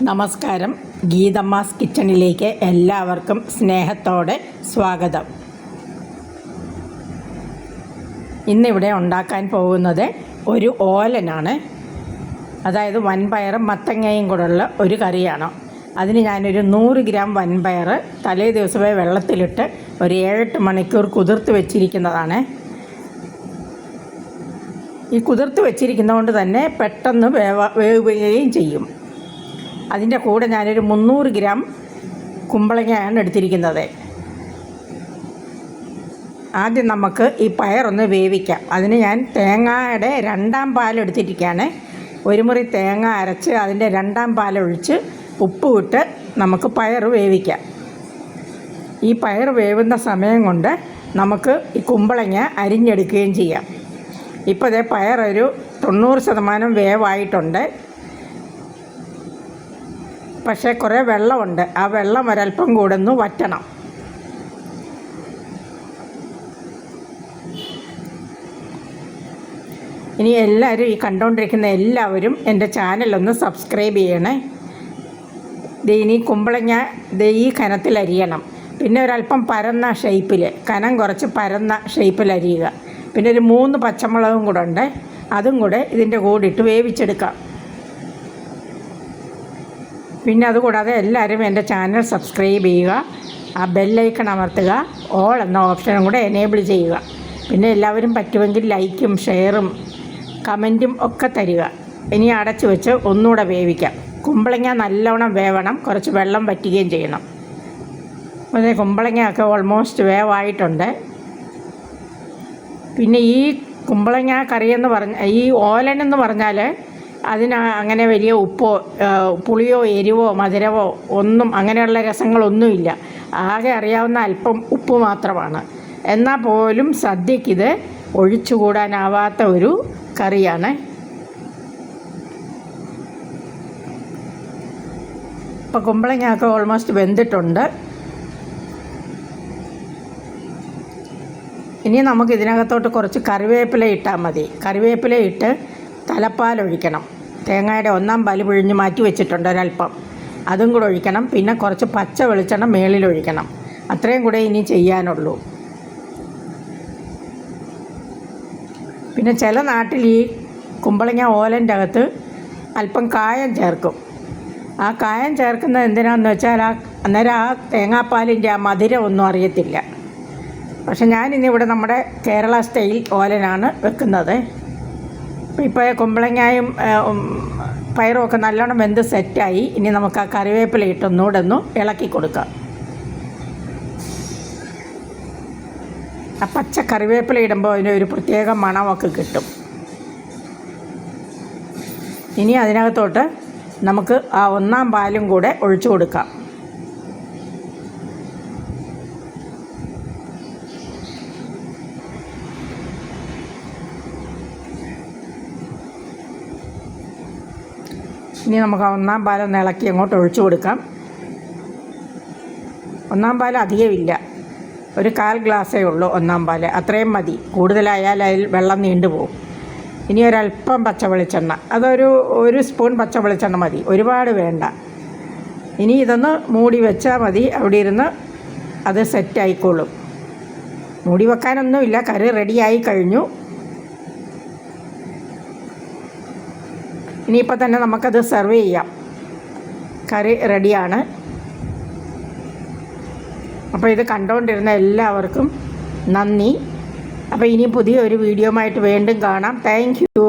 നമസ്കാരം. ഗീതമ്മാസ് കിച്ചണിലേക്ക് എല്ലാവർക്കും സ്നേഹത്തോടെ സ്വാഗതം. ഇന്നിവിടെ ഉണ്ടാക്കാൻ പോകുന്നത് ഒരു ഓലനാണ്. അതായത് വൻപയറും മത്തങ്ങയും കൂടെയുള്ള ഒരു കറിയാണ്. അതിന് ഞാനൊരു 100 ഗ്രാം വൻപയർ തലേ ദിവസമേ വെള്ളത്തിലിട്ട് ഒരു 7-8 മണിക്കൂർ കുതിർത്ത് വെച്ചിരിക്കുന്നതാണ്. ഈ കുതിർത്ത് വെച്ചിരിക്കുന്നതുകൊണ്ട് തന്നെ പെട്ടെന്ന് വേവുകയും ചെയ്യും. അതിൻ്റെ കൂടെ ഞാനൊരു 300 ഗ്രാം കുമ്പളങ്ങയാണ് എടുത്തിരിക്കുന്നത്. ആദ്യം നമുക്ക് ഈ പയറൊന്ന് വേവിക്കാം. അതിന് ഞാൻ തേങ്ങയുടെ 2ാം പാലെടുത്തിരിക്കുകയാണ്. ഒരു മുറി തേങ്ങ അരച്ച് അതിൻ്റെ 2ാം പാലൊഴിച്ച് ഉപ്പ് ഇട്ട് നമുക്ക് പയർ വേവിക്കാം. ഈ പയർ വേവുന്ന സമയം കൊണ്ട് നമുക്ക് ഈ കുമ്പളങ്ങ അരിഞ്ഞെടുക്കുകയും ചെയ്യാം. ഇപ്പോൾ അതേ പയർ ഒരു 90% വേവായിട്ടുണ്ട്. പക്ഷേ കുറേ വെള്ളമുണ്ട്. ആ വെള്ളം ഒരല്പം കൂടെ ഒന്ന് വറ്റണം. ഇനി എല്ലാവരും ഈ കണ്ടുകൊണ്ടിരിക്കുന്ന എല്ലാവരും എൻ്റെ ചാനലൊന്ന് സബ്സ്ക്രൈബ് ചെയ്യണേ. ഇനി കുമ്പളങ്ങ ഈ കനത്തിൽ അരിയണം. പിന്നെ ഒരല്പം പരന്ന ഷേപ്പിൽ, കനം കുറച്ച് പരന്ന ഷേപ്പിൽ അരിയുക. പിന്നെ ഒരു 3 പച്ചമുളകും കൂടെ ഉണ്ട്. അതും കൂടെ ഇതിൻ്റെ കൂടെ ഇട്ട് വേവിച്ചെടുക്കാം. പിന്നെ അതുകൂടാതെ എല്ലാവരും എൻ്റെ ചാനൽ സബ്സ്ക്രൈബ് ചെയ്യുക, ആ ബെല്ലൈക്കൺ അമർത്തുക, ഓൾ എന്ന ഓപ്ഷനും കൂടെ എനേബിൾ ചെയ്യുക. പിന്നെ എല്ലാവരും പറ്റുമെങ്കിൽ ലൈക്കും ഷെയറും കമൻറ്റും ഒക്കെ തരിക. ഇനി അടച്ച് വെച്ച് ഒന്നുകൂടെ വേവിക്കാം. കുമ്പളങ്ങ നല്ലവണ്ണം വേവണം, കുറച്ച് വെള്ളം വറ്റുകയും ചെയ്യണം. അതേ കുമ്പളങ്ങയൊക്കെ ഓൾമോസ്റ്റ് വേവായിട്ടുണ്ട്. പിന്നെ ഈ കുമ്പളങ്ങ കറിയെന്ന് ഈ ഓലനെന്ന് പറഞ്ഞാൽ അതിന് അങ്ങനെ വലിയ ഉപ്പോ പുളിയോ എരിവോ മധുരമോ ഒന്നും അങ്ങനെയുള്ള രസങ്ങളൊന്നുമില്ല. ആകെ അറിയാവുന്ന അല്പം ഉപ്പ് മാത്രമാണ്. എന്നാൽ പോലും സദ്യക്കിത് ഒഴിച്ചുകൂടാനാവാത്ത ഒരു കറിയാണ്. ഇപ്പോൾ കുമ്പളങ്ങയൊക്കെ ഓൾമോസ്റ്റ് വെന്തിട്ടുണ്ട്. ഇനി നമുക്ക് ഇതിനകത്തോട്ട് കുറച്ച് കറിവേപ്പില ഇട്ടാൽ മതി. കറിവേപ്പില ഇട്ട് തലപ്പാലൊഴിക്കണം. തേങ്ങയുടെ 1ാം പാല് പിഴിഞ്ഞ് മാറ്റി വെച്ചിട്ടുണ്ട് ഒരല്പം, അതും കൂടെ ഒഴിക്കണം. പിന്നെ കുറച്ച് പച്ച വെളിച്ചെണ്ണ മേളിലൊഴിക്കണം. അത്രയും കൂടെ ഇനി ചെയ്യാനുള്ളൂ. പിന്നെ ചില നാട്ടിൽ ഈ കുമ്പളങ്ങ ഓലൻ്റെ അകത്ത് അല്പം കായം ചേർക്കും. ആ കായം ചേർക്കുന്നത് എന്തിനാണെന്ന് വെച്ചാൽ അന്നേരം ആ തേങ്ങാപ്പാലിൻ്റെ ആ മധുരം ഒന്നും അറിയത്തില്ല. പക്ഷെ ഞാനിന്നിവിടെ നമ്മുടെ കേരള സ്റ്റൈൽ ഓലനാണ് വെക്കുന്നത്. ഇപ്പോൾ കുമ്പളങ്ങയും പയറും ഒക്കെ നല്ലോണം വെന്ത് സെറ്റായി. ഇനി നമുക്ക് ആ കറിവേപ്പില ഇട്ടൊന്നുകൂടെ ഒന്ന് ഇളക്കി കൊടുക്കാം. ആ പച്ച കറിവേപ്പില ഇടുമ്പോൾ അതിന് ഒരു പ്രത്യേക മണമൊക്കെ കിട്ടും. ഇനി അതിനകത്തോട്ട് നമുക്ക് ആ 1ാം പാലും കൂടെ ഒഴിച്ചു കൊടുക്കാം. ഇനി നമുക്ക് 1ാം പാലൊന്ന് ഇളക്കി അങ്ങോട്ട് ഒഴിച്ചു കൊടുക്കാം. 1ാം പാൽ അധികമില്ല, ഒരു 1/4 ഗ്ലാസ്സേ ഉള്ളൂ 1ാം പാല്. അത്രയും മതി. കൂടുതലായാൽ അതിൽ വെള്ളം നീണ്ടു പോകും. ഇനി ഒരല്പം പച്ച വെളിച്ചെണ്ണ, ഒരു സ്പൂൺ പച്ച വെളിച്ചെണ്ണ മതി, ഒരുപാട് വേണ്ട. ഇനി ഇതൊന്ന് മൂടി വെച്ചാൽ മതി. അവിടെ ഇരുന്ന് അത് സെറ്റായിക്കോളും. മൂടി വെക്കാനൊന്നുമില്ല, കറി റെഡിയായി കഴിഞ്ഞു. ഇനിയിപ്പോൾ തന്നെ നമുക്കത് സെർവ് ചെയ്യാം. കറി റെഡിയാണ്. അപ്പോൾ ഇത് കണ്ടുകൊണ്ടിരുന്ന എല്ലാവർക്കും നന്ദി. അപ്പോൾ ഇനി പുതിയൊരു വീഡിയോ ആയിട്ട് വീണ്ടും കാണാം. Thank you.